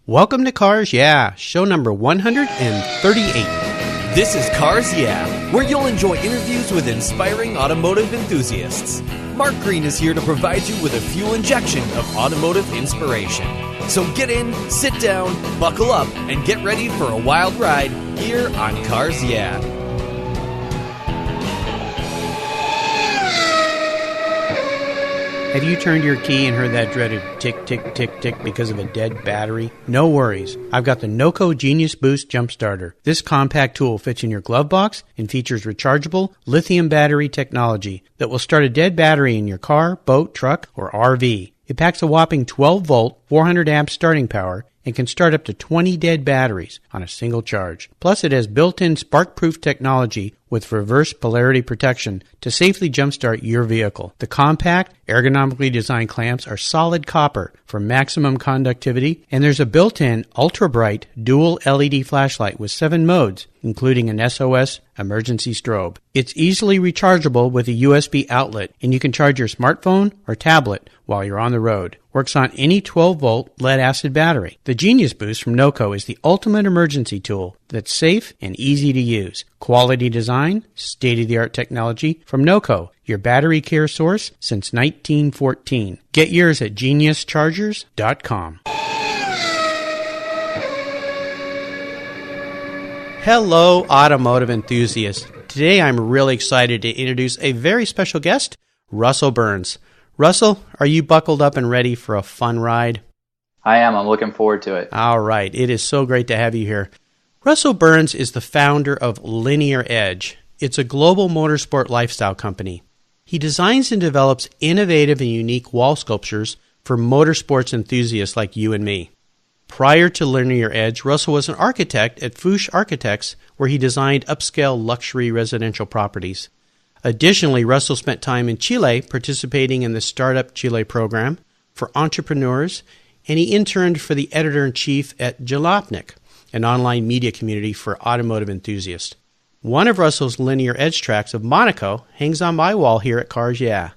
Welcome to Cars Yeah, show number 138. This is Cars Yeah, where you'll enjoy interviews with inspiring automotive enthusiasts. Mark Green is here to provide you with a fuel injection of automotive inspiration. So get in, sit down, buckle up, and get ready for a wild ride here on Cars Yeah. Have you turned your key and heard that dreaded tick, tick, tick, tick because of a dead battery? No worries. I've got the Monaco Genius Boost Jump Starter. This compact tool fits in your glove box and features rechargeable lithium battery technology that will start a dead battery in your car, boat, truck, or RV. It packs a whopping 12-volt, 400 amp starting power and can start up to 20 dead batteries on a single charge. Plus, it has built-in spark-proof technology with reverse polarity protection to safely jumpstart your vehicle. The compact, ergonomically designed clamps are solid copper for maximum conductivity, and there's a built-in ultra-bright dual LED flashlight with 7 modes, including an SOS emergency strobe. It's easily rechargeable with a USB outlet, and you can charge your smartphone or tablet while you're on the road. Works on any 12-volt lead-acid battery. The Genius Boost from Monaco is the ultimate emergency tool that's safe and easy to use. Quality design, state-of-the-art technology from Monaco, your battery care source since 1914. Get yours at geniuschargers.com. Hello, automotive enthusiasts. Today I'm really excited to introduce a very special guest, Russell Byrnes. Russell, are you buckled up and ready for a fun ride? I am. I'm looking forward to it. All right. It is so great to have you here. Russell Byrnes is the founder of Linear Edge. It's a global motorsport lifestyle company. He designs and develops innovative and unique wall sculptures for motorsports enthusiasts like you and me. Prior to Linear Edge, Russell was an architect at Fusch Architects, where he designed upscale luxury residential properties. Additionally, Russell spent time in Chile participating in the Start-Up Chile program for entrepreneurs, and he interned for the Editor-in-Chief at Jalopnik, an online media community for automotive enthusiasts. One of Russell's Linear Edge tracks of Monaco hangs on my wall here at Cars Yeah.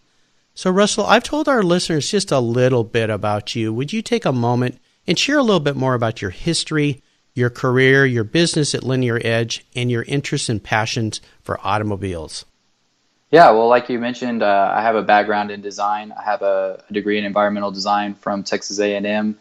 So Russell, I've told our listeners just a little bit about you. Would you take a moment and share a little bit more about your history, your career, your business at Linear Edge, and your interests and passions for automobiles? Yeah, well, like you mentioned, I have a background in design. I have a degree in environmental design from Texas A&M,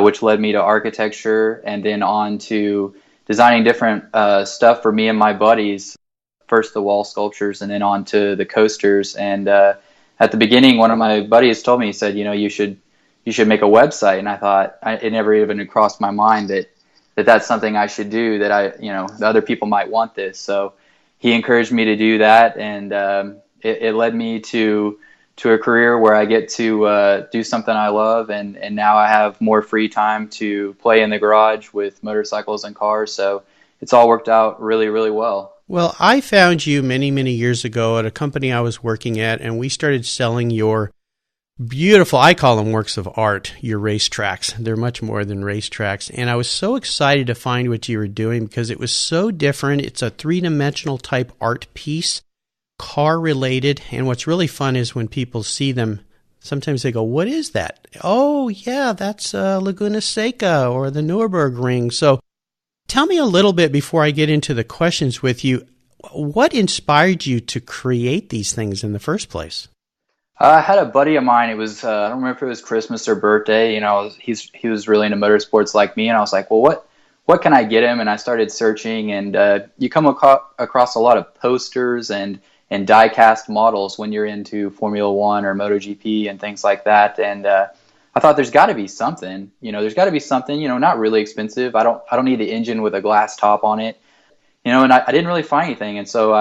which led me to architecture and then on to designing different stuff for me and my buddies. First the wall sculptures and then on to the coasters. And at the beginning, one of my buddies told me, he said, you should make a website. And I thought, it never even crossed my mind that that's something I should do, that the other people might want this. So he encouraged me to do that, and it led me to a career where I get to do something I love, and now I have more free time to play in the garage with motorcycles and cars, so it's all worked out really, really well. Well, I found you many, many years ago at a company I was working at, and we started selling your beautiful, I call them works of art, your racetracks. They're much more than racetracks. And I was so excited to find what you were doing because it was so different. It's a three-dimensional type art piece, car-related. And what's really fun is when people see them, sometimes they go, what is that? Oh, yeah, that's Laguna Seca or the Nürburgring. So tell me a little bit before I get into the questions with you. What inspired you to create these things in the first place? I had a buddy of mine. It was I don't remember if it was Christmas or birthday. He was really into motorsports like me, and I was like, well, what can I get him? And I started searching, and you come across a lot of posters and die-cast models when you're into Formula One or MotoGP and things like that. And I thought there's got to be something. There's got to be something. Not really expensive. I don't need the engine with a glass top on it. And I didn't really find anything, and so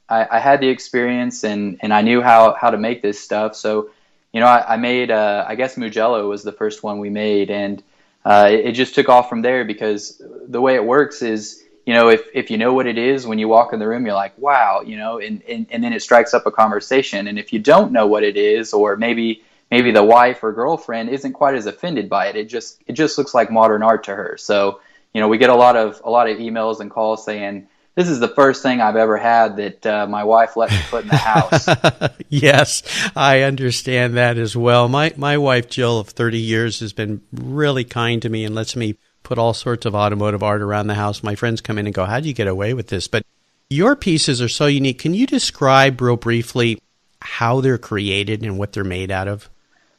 I had the experience and I knew how to make this stuff. So, I made, I guess Mugello was the first one we made. And it just took off from there because the way it works is, if you know what it is, when you walk in the room, you're like, wow, and then it strikes up a conversation. And if you don't know what it is, or maybe the wife or girlfriend isn't quite as offended by it, it just looks like modern art to her. So, we get a lot of emails and calls saying, this is the first thing I've ever had that my wife let me put in the house. Yes, I understand that as well. My wife, Jill, of 30 years, has been really kind to me and lets me put all sorts of automotive art around the house. My friends come in and go, how do you get away with this? But your pieces are so unique. Can you describe real briefly how they're created and what they're made out of?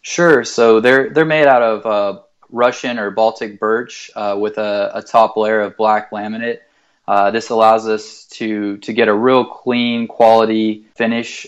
Sure. So they're made out of Russian or Baltic birch with a top layer of black laminate. This allows us to get a real clean quality finish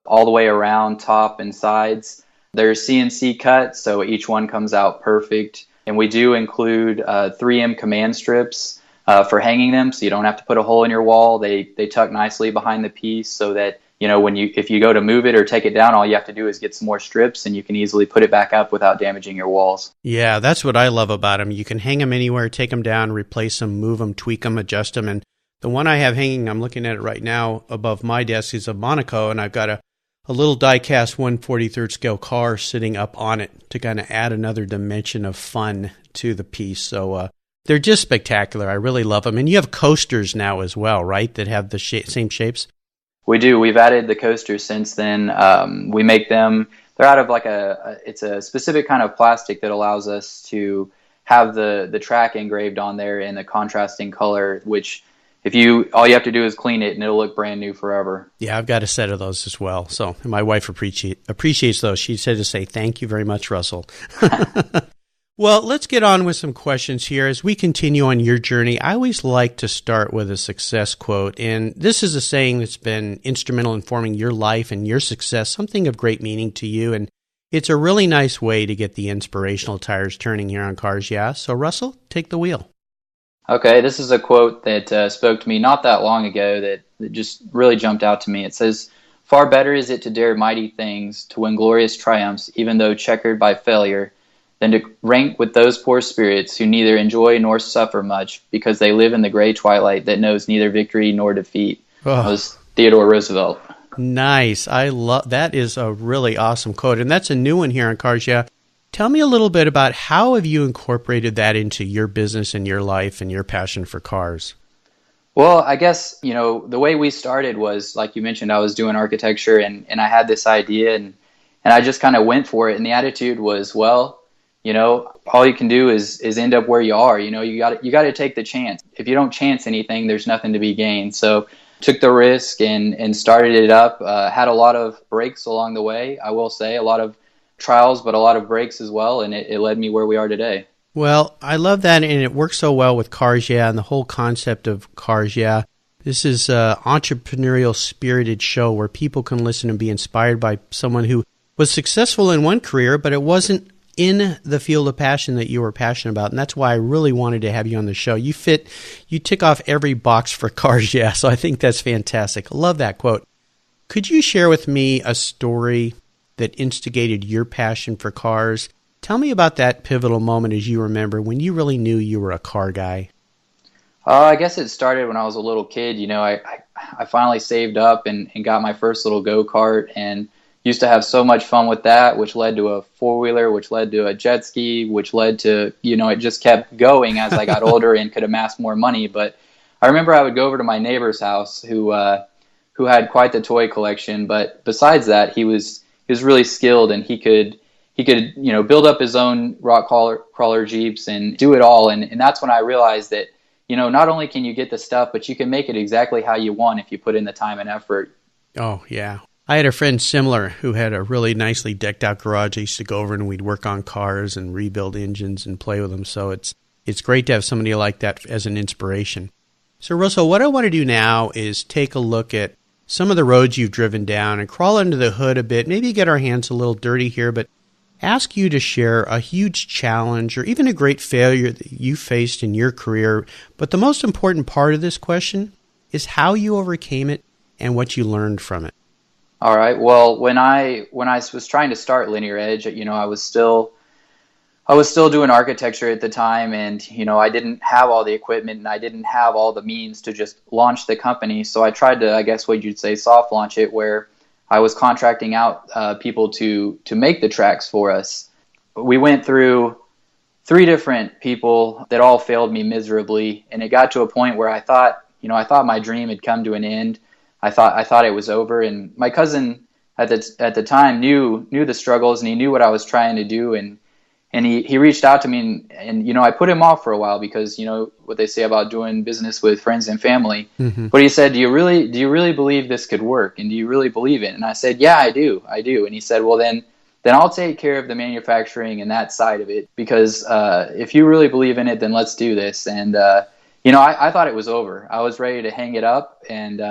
all the way around top and sides. They're CNC cut, so each one comes out perfect. And we do include 3M command strips for hanging them, so you don't have to put a hole in your wall. They tuck nicely behind the piece so that, you know, if you go to move it or take it down, all you have to do is get some more strips and you can easily put it back up without damaging your walls. Yeah, that's what I love about them. You can hang them anywhere, take them down, replace them, move them, tweak them, adjust them. And the one I have hanging, I'm looking at it right now above my desk, is a Monaco, and I've got a little die-cast 1/43 scale car sitting up on it to kind of add another dimension of fun to the piece. So they're just spectacular. I really love them. And you have coasters now as well, right, that have the same shapes? We do. We've added the coasters since then. We make them, they're out of like it's a specific kind of plastic that allows us to have the track engraved on there in a contrasting color, which all you have to do is clean it and it'll look brand new forever. Yeah, I've got a set of those as well. So my wife appreciates those. She said to say, thank you very much, Russell. Well, let's get on with some questions here. As we continue on your journey, I always like to start with a success quote. And this is a saying that's been instrumental in forming your life and your success, something of great meaning to you. And it's a really nice way to get the inspirational tires turning here on Cars Yeah. So Russell, take the wheel. Okay, this is a quote that spoke to me not that long ago that just really jumped out to me. It says, "Far better is it to dare mighty things, to win glorious triumphs, even though checkered by failure, than to rank with those poor spirits who neither enjoy nor suffer much, because they live in the gray twilight that knows neither victory nor defeat." That was Theodore Roosevelt. Nice. I love that. Is a really awesome quote, and that's a new one here on Cars Yeah. Tell me a little bit about how have you incorporated that into your business and your life and your passion for cars? Well, I guess, the way we started was, like you mentioned, I was doing architecture and I had this idea and I just kind of went for it. And the attitude was, well, all you can do is end up where you are. You got to take the chance. If you don't chance anything, there's nothing to be gained. So took the risk and started it up. Had a lot of breaks along the way, I will say, a lot of trials, but a lot of breaks as well, and it led me where we are today. Well, I love that, and it works so well with Cars Yeah and the whole concept of Cars Yeah. This is an entrepreneurial, spirited show where people can listen and be inspired by someone who was successful in one career, but it wasn't in the field of passion that you were passionate about, and that's why I really wanted to have you on the show. You tick off every box for Cars Yeah, so I think that's fantastic. I love that quote. Could you share with me a story that instigated your passion for cars? Tell me about that pivotal moment as you remember when you really knew you were a car guy. I guess it started when I was a little kid. I finally saved up and got my first little go-kart and used to have so much fun with that, which led to a four-wheeler, which led to a jet ski, which led to, it just kept going as I got older and could amass more money. But I remember I would go over to my neighbor's house who had quite the toy collection. But besides that, he was really skilled, and he could build up his own rock crawler Jeeps and do it all. And that's when I realized that, not only can you get the stuff, but you can make it exactly how you want if you put in the time and effort. Oh, yeah. I had a friend similar who had a really nicely decked out garage. I used to go over and we'd work on cars and rebuild engines and play with them. So it's great to have somebody like that as an inspiration. So Russell, what I want to do now is take a look at some of the roads you've driven down and crawl under the hood a bit, maybe get our hands a little dirty here, but ask you to share a huge challenge or even a great failure that you faced in your career. But the most important part of this question is how you overcame it and what you learned from it. All right. Well, when I was trying to start Linear Edge, I was still doing architecture at the time, and I didn't have all the equipment and I didn't have all the means to just launch the company. So I tried to, I guess what you'd say, soft launch it, where I was contracting out people to make the tracks for us. We went through 3 different people that all failed me miserably, and it got to a point where I thought my dream had come to an end. I thought it was over, and my cousin at the time knew the struggles, and he knew what I was trying to do, and And he reached out to me, and I put him off for a while because what they say about doing business with friends and family. Mm-hmm. But he said, do you really believe this could work, and do you really believe it? And I said, yeah, I do. And he said, well, then I'll take care of the manufacturing and that side of it, because if you really believe in it, then let's do this. And I thought it was over. I was ready to hang it up, and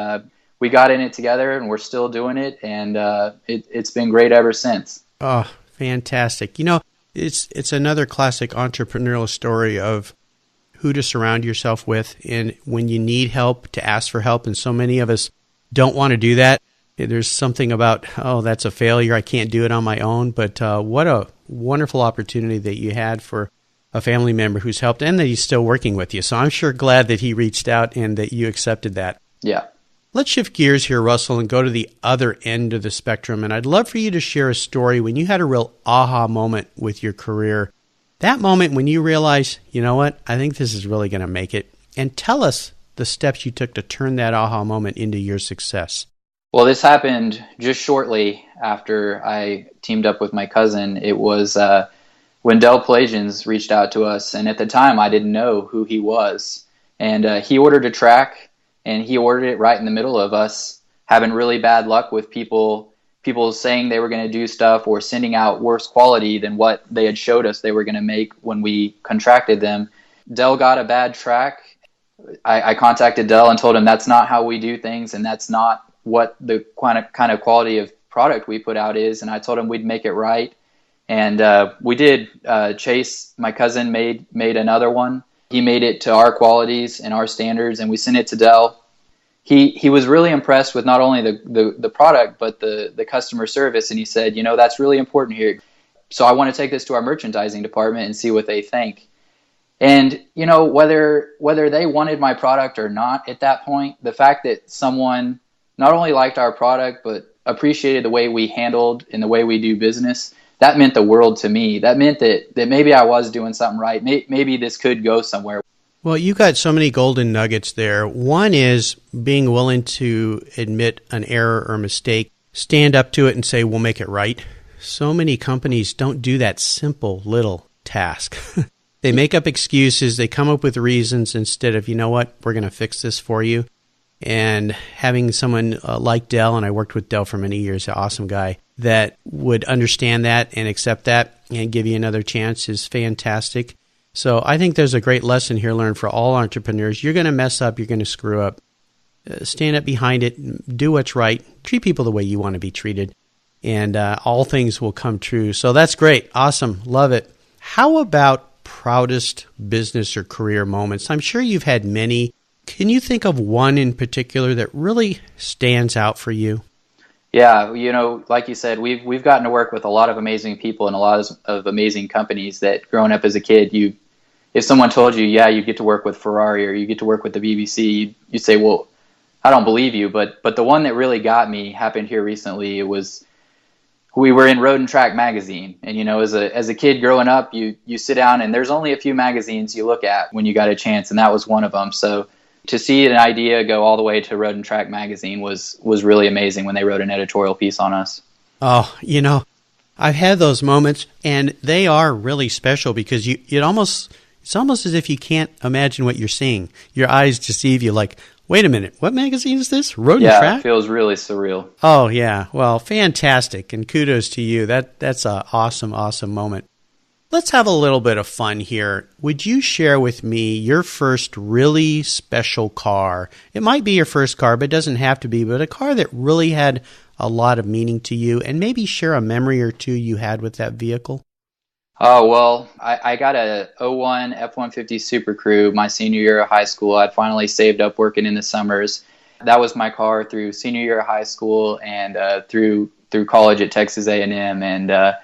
we got in it together, and we're still doing it, and it's been great ever since. Oh, fantastic. It's another classic entrepreneurial story of who to surround yourself with, and when you need help, to ask for help. And so many of us don't want to do that. There's something about, that's a failure, I can't do it on my own. But what a wonderful opportunity that you had for a family member who's helped, and that he's still working with you. So I'm sure glad that he reached out and that you accepted that. Yeah. Let's shift gears here, Russell, and go to the other end of the spectrum. And I'd love for you to share a story when you had a real aha moment with your career. That moment when you realized, you know what, I think this is really going to make it. And tell us the steps you took to turn that aha moment into your success. Well, this happened just shortly after I teamed up with my cousin. It was when Del Pelagians reached out to us. And at the time, I didn't know who he was. And he ordered a track. And he ordered it right in the middle of us having really bad luck with people saying they were going to do stuff or sending out worse quality than what they had showed us they were going to make when we contracted them. Dell got a bad track. I contacted Dell and told him that's not how we do things, and that's not what the kind of quality of product we put out is. And I told him we'd make it right. And we did. Chase, my cousin, made another one. He made it to our qualities and our standards, and we sent it to Dell. He was really impressed with not only the product, but the customer service. And he said, that's really important here. So I want to take this to our merchandising department and see what they think. And, whether they wanted my product or not at that point, the fact that someone not only liked our product, but appreciated the way we handled and the way we do business, that meant the world to me. That meant that maybe I was doing something right. Maybe this could go somewhere. Well, you got so many golden nuggets there. One is being willing to admit an error or mistake, stand up to it and say, we'll make it right. So many companies don't do that simple little task. They make up excuses. They come up with reasons instead of, we're going to fix this for you. And having someone like Dell, and I worked with Dell for many years, an awesome guy, that would understand that and accept that and give you another chance is fantastic. So I think there's a great lesson here learned for all entrepreneurs. You're going to mess up. You're going to screw up. Stand up behind it. Do what's right. Treat people the way you want to be treated. And all things will come true. So that's great. Awesome. Love it. How about proudest business or career moments? I'm sure you've had many. Can you think of one in particular that really stands out for you? Yeah, like you said, we've gotten to work with a lot of amazing people and a lot of amazing companies that growing up as a kid, if someone told you, yeah, you get to work with Ferrari or you get to work with the BBC, you'd say, well, I don't believe you. But the one that really got me happened here recently. It was, we were in Road and Track magazine. And, as a kid growing up, you sit down and there's only a few magazines you look at when you got a chance. And that was one of them. So to see an idea go all the way to Road and Track magazine was really amazing when they wrote an editorial piece on us. Oh, I've had those moments, and they are really special because it's almost as if you can't imagine what you're seeing. Your eyes deceive you like, wait a minute, what magazine is this? Road and Track? Yeah, it feels really surreal. Oh, yeah. Well, fantastic, and kudos to you. That's an awesome, awesome moment. Let's have a little bit of fun here. Would you share with me your first really special car? It might be your first car, but it doesn't have to be, but a car that really had a lot of meaning to you, and maybe share a memory or two you had with that vehicle? Oh, well, I got a '01 F-150 Super Crew my senior year of high school. I'd finally saved up working in the summers. That was my car through senior year of high school and through college at Texas A&M, and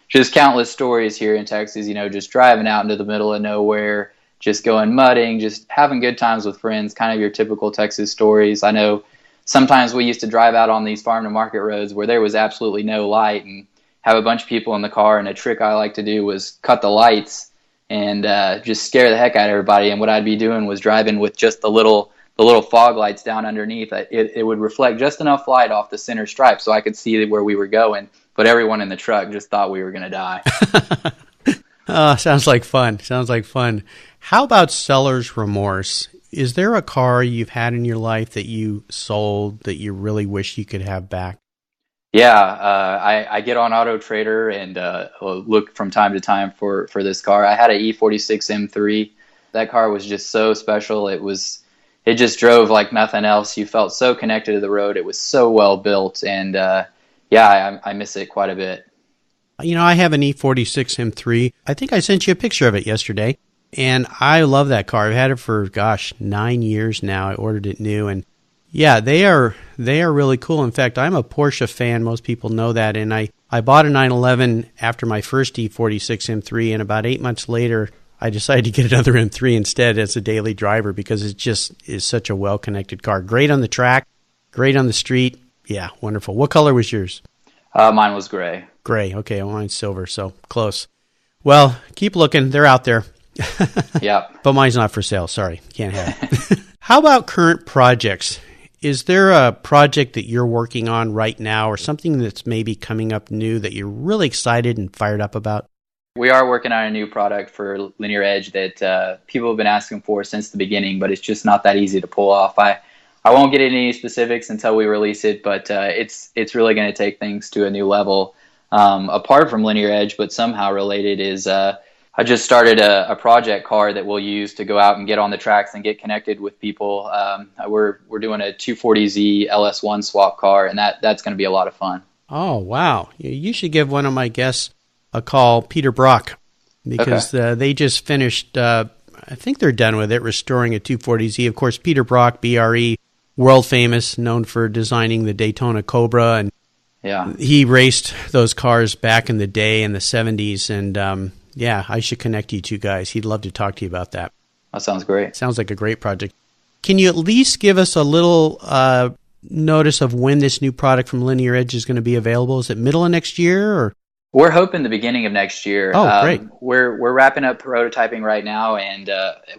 just countless stories here in Texas, just driving out into the middle of nowhere, just going mudding, just having good times with friends, kind of your typical Texas stories. I know sometimes we used to drive out on these farm to market roads where there was absolutely no light and have a bunch of people in the car. And a trick I like to do was cut the lights and just scare the heck out of everybody. And what I'd be doing was driving with just the little fog lights down underneath. It would reflect just enough light off the center stripe so I could see where we were going. But everyone in the truck just thought we were going to die. Sounds like fun. Sounds like fun. How about seller's remorse? Is there a car you've had in your life that you sold that you really wish you could have back? Yeah, I get on Auto Trader and look from time to time for this car. I had an E46 M3. That car was just so special. It just drove like nothing else. You felt so connected to the road. It was so well built, and I miss it quite a bit. You know, I have an E46 M3. I think I sent you a picture of it yesterday, and I love that car. I've had it for, 9 years now. I ordered it new, and yeah, they are really cool. In fact, I'm a Porsche fan. Most people know that, and I bought a 911 after my first E46 M3, and about 8 months later, I decided to get another M3 instead as a daily driver because it just is such a well-connected car. Great on the track, great on the street. Yeah, wonderful. What color was yours? Mine was gray. Gray. Okay, well, mine's silver, so close. Well, keep looking. They're out there. Yep. But mine's not for sale. Sorry, can't have it. How about current projects? Is there a project that you're working on right now or something that's maybe coming up new that you're really excited and fired up about? We are working on a new product for Linear Edge that people have been asking for since the beginning, but it's just not that easy to pull off. I won't get into any specifics until we release it, but it's really going to take things to a new level. Apart from Linear Edge, but somehow related, is I just started a project car that we'll use to go out and get on the tracks and get connected with people. We're doing a 240Z LS1 swap car, and that's going to be a lot of fun. Oh, wow. You should give one of my guests a call, Peter Brock, because they just finished, I think they're done with it, restoring a 240Z. Of course, Peter Brock, BRE, world famous, known for designing the Daytona Cobra, and he raced those cars back in the day in the 70s, and I should connect you two guys. He'd love to talk to you about that. That sounds great. Sounds like a great project. Can you at least give us a little notice of when this new product from Linear Edge is going to be available? Is it middle of next year, or? We're hoping the beginning of next year. Oh, great. We're wrapping up prototyping right now, and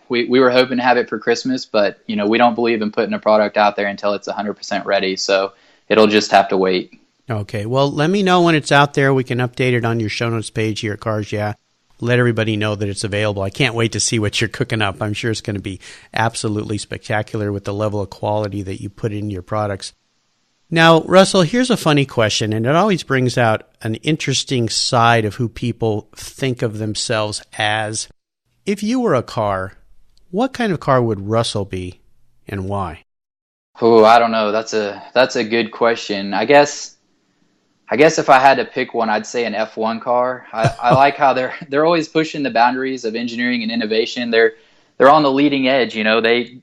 we were hoping to have it for Christmas, but we don't believe in putting a product out there until it's 100% ready, so it'll just have to wait. Okay, well, let me know when it's out there. We can update it on your show notes page here at Cars Yeah. Let everybody know that it's available. I can't wait to see what you're cooking up. I'm sure it's going to be absolutely spectacular with the level of quality that you put in your products. Now, Russell, here's a funny question, and it always brings out an interesting side of who people think of themselves as. If you were a car, what kind of car would Russell be, and why? Oh, I don't know. That's a good question. I guess if I had to pick one, I'd say an F1 car. I like how they're always pushing the boundaries of engineering and innovation. They're on the leading edge,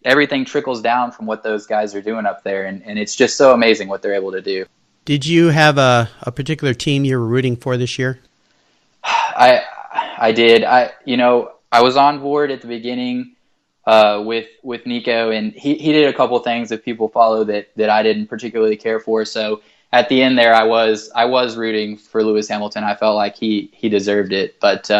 everything trickles down from what those guys are doing up there, and it's just so amazing what they're able to do. Did you have a particular team you were rooting for this year? I did. I was on board at the beginning with Nico, and he did a couple things that people follow that I didn't particularly care for. So at the end there, I was rooting for Lewis Hamilton. I felt like he deserved it, but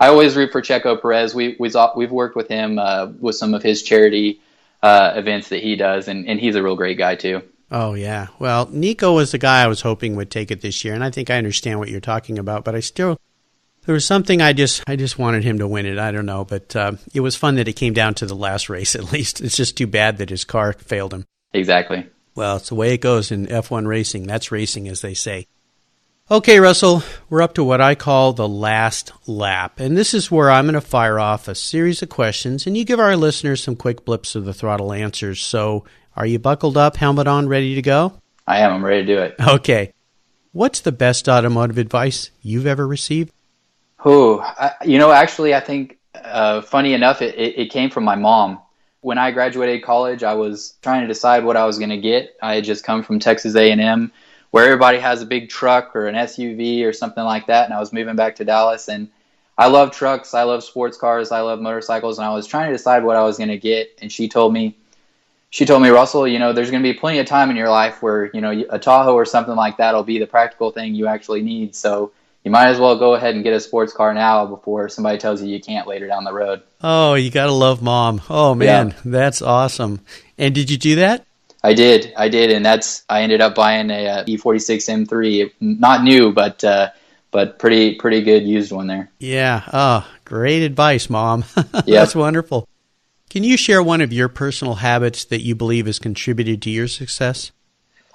I always root for Checo Perez. We've worked with him with some of his charity events that he does, and he's a real great guy too. Oh, yeah. Well, Nico was the guy I was hoping would take it this year, and I think I understand what you're talking about, but there was something I just wanted him to win it. I don't know, but it was fun that it came down to the last race at least. It's just too bad that his car failed him. Exactly. Well, it's the way it goes in F1 racing. That's racing, as they say. Okay, Russell, we're up to what I call the last lap, and this is where I'm going to fire off a series of questions, and you give our listeners some quick blips of the throttle answers. So, are you buckled up, helmet on, ready to go? I am. I'm ready to do it. Okay. What's the best automotive advice you've ever received? Oh, actually, I think, funny enough, it came from my mom. When I graduated college, I was trying to decide what I was going to get. I had just come from Texas A&M, where everybody has a big truck or an SUV or something like that, and I was moving back to Dallas, and I love trucks, I love sports cars, I love motorcycles, and I was trying to decide what I was going to get, and she told me, Russell, there's going to be plenty of time in your life where, a Tahoe or something like that will be the practical thing you actually need, so you might as well go ahead and get a sports car now before somebody tells you can't later down the road. Oh, you got to love Mom. Oh, man, That's awesome. And did you do that? I did, and I ended up buying a E46 M3, not new, but but pretty good used one there. Yeah. Oh, great advice, Mom. Yep. That's wonderful. Can you share one of your personal habits that you believe has contributed to your success?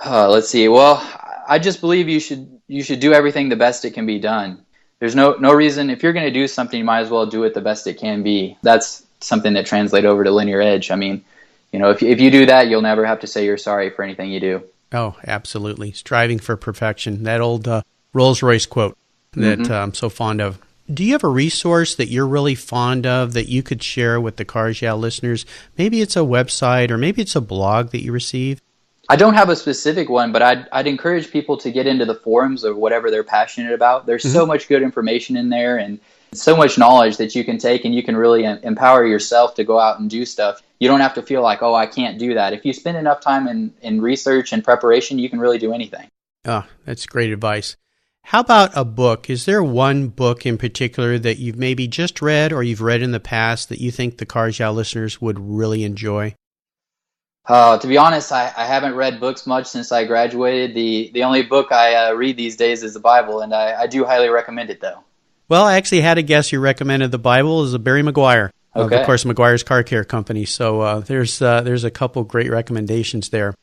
Let's see. Well, I just believe you should do everything the best it can be done. There's no reason, if you're going to do something, you might as well do it the best it can be. That's something that translates over to linear edge. I mean, if you do that, you'll never have to say you're sorry for anything you do. Oh, absolutely. Striving for perfection. That old Rolls-Royce quote that I'm so fond of. Do you have a resource that you're really fond of that you could share with the Cars Yeah listeners? Maybe it's a website or maybe it's a blog that you receive. I don't have a specific one, but I'd encourage people to get into the forums of whatever they're passionate about. There's so much good information in there and so much knowledge that you can take, and you can really empower yourself to go out and do stuff. You don't have to feel like, oh, I can't do that. If you spend enough time in research and preparation, you can really do anything. Oh, that's great advice. How about a book? Is there one book in particular that you've maybe just read or you've read in the past that you think the Cars Yeah listeners would really enjoy? To be honest, I haven't read books much since I graduated. The only book I read these days is the Bible, and I do highly recommend it, though. Well, I actually had a guess you recommended the Bible is Barry Maguire. Okay. Of course, Maguire's Car Care Company. So there's a couple great recommendations there.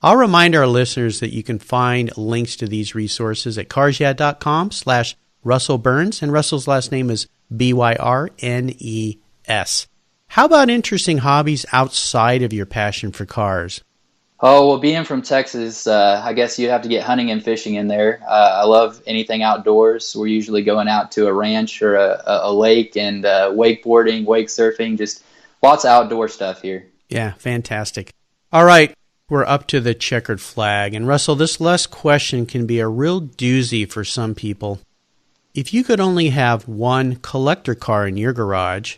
I'll remind our listeners that you can find links to these resources at carsyeah.com/Russell Byrnes, and Russell's last name is Byrnes. How about interesting hobbies outside of your passion for cars? Oh, well, being from Texas, I guess you'd have to get hunting and fishing in there. I love anything outdoors. We're usually going out to a ranch or a lake, and wakeboarding, wake surfing, just lots of outdoor stuff here. Yeah, fantastic. All right, we're up to the checkered flag. And Russell, this last question can be a real doozy for some people. If you could only have one collector car in your garage,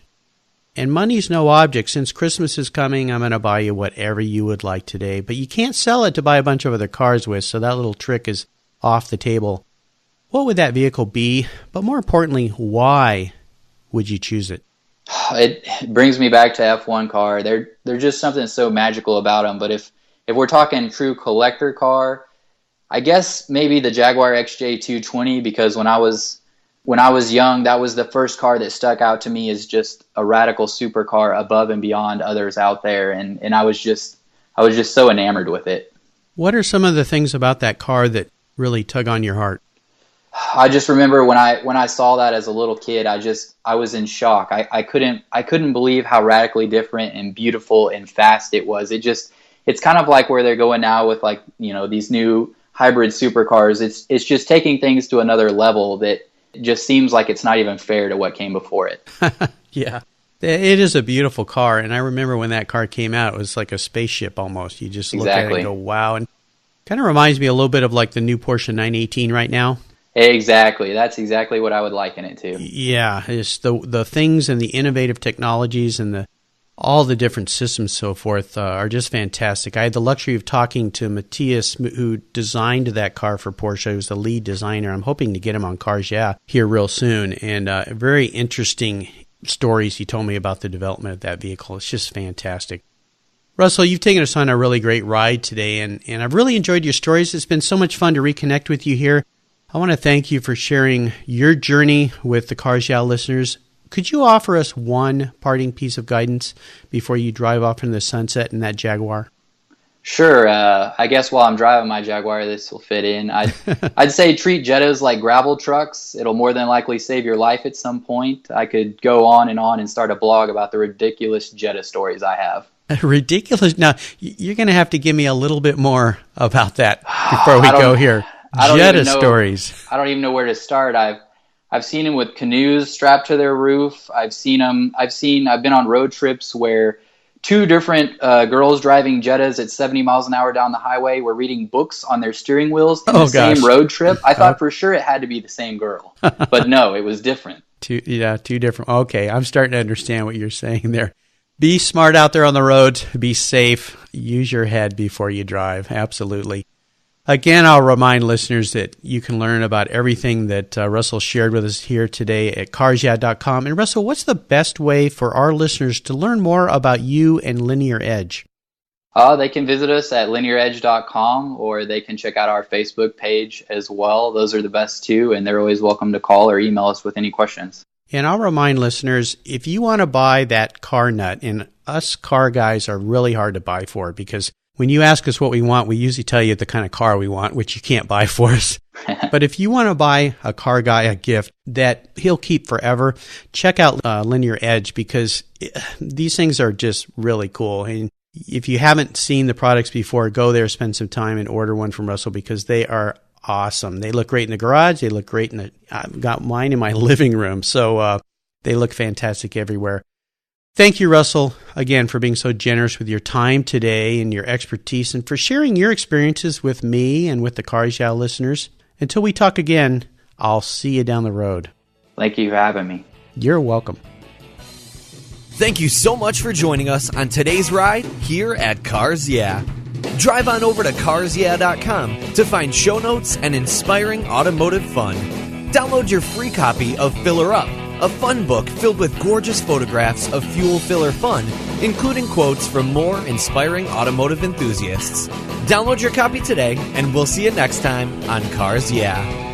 and money's no object, since Christmas is coming, I'm going to buy you whatever you would like today. But you can't sell it to buy a bunch of other cars with, so that little trick is off the table. What would that vehicle be? But more importantly, why would you choose it? It brings me back to F1 car. They're just something so magical about them. But if we're talking true collector car, I guess maybe the Jaguar XJ220, because when I was young, that was the first car that stuck out to me as just a radical supercar above and beyond others out there, and I was just so enamored with it. What are some of the things about that car that really tug on your heart? I just remember when I saw that as a little kid, I was in shock. I couldn't believe how radically different and beautiful and fast it was. It's kind of like where they're going now with these new hybrid supercars. It's just taking things to another level that just seems like it's not even fair to what came before it. Yeah, it is a beautiful car, and I remember when that car came out, it was like a spaceship almost. You just look at it and go, wow, and kind of reminds me a little bit of like the new Porsche 918 right now. Exactly, that's exactly what I would liken it to. Yeah, it's the things and the innovative technologies and all the different systems so forth are just fantastic. I had the luxury of talking to Matthias, who designed that car for Porsche. He was the lead designer. I'm hoping to get him on Cars Yeah here real soon. And very interesting stories he told me about the development of that vehicle. It's just fantastic. Russell, you've taken us on a really great ride today, and I've really enjoyed your stories. It's been so much fun to reconnect with you here. I want to thank you for sharing your journey with the Cars Yeah listeners. Could you offer us one parting piece of guidance before you drive off into the sunset in that Jaguar? Sure. I guess while I'm driving my Jaguar, this will fit in. I'd say treat Jettas like gravel trucks. It'll more than likely save your life at some point. I could go on and start a blog about the ridiculous Jetta stories I have. Ridiculous? Now, you're going to have to give me a little bit more about that before we go here. Jetta stories. I don't even know where to start. I've seen them with canoes strapped to their roof. I've been on road trips where two different girls driving Jettas at 70 miles an hour down the highway were reading books on their steering wheels in the same road trip. I thought for sure it had to be the same girl, but no, it was different. Two different. Okay, I'm starting to understand what you're saying there. Be smart out there on the road. Be safe. Use your head before you drive. Absolutely. Again, I'll remind listeners that you can learn about everything that Russell shared with us here today at carsyeah.com. And Russell, what's the best way for our listeners to learn more about you and Linear Edge? They can visit us at linearedge.com, or they can check out our Facebook page as well. Those are the best two, and they're always welcome to call or email us with any questions. And I'll remind listeners, if you want to buy that car nut, and us car guys are really hard to buy for, because when you ask us what we want, we usually tell you the kind of car we want, which you can't buy for us. But if you want to buy a car guy a gift that he'll keep forever, check out Linear Edge, because these things are just really cool. And if you haven't seen the products before, go there, spend some time, and order one from Russell, because they are awesome. They look great in the garage. They look great in the. I've got mine in my living room, so they look fantastic everywhere. Thank you, Russell, again, for being so generous with your time today and your expertise, and for sharing your experiences with me and with the Cars Yeah listeners. Until we talk again, I'll see you down the road. Thank you for having me. You're welcome. Thank you so much for joining us on today's ride here at Cars Yeah. Drive on over to carsyeah.com to find show notes and inspiring automotive fun. Download your free copy of Filler Up, a fun book filled with gorgeous photographs of fuel filler fun, including quotes from more inspiring automotive enthusiasts. Download your copy today, and we'll see you next time on Cars Yeah.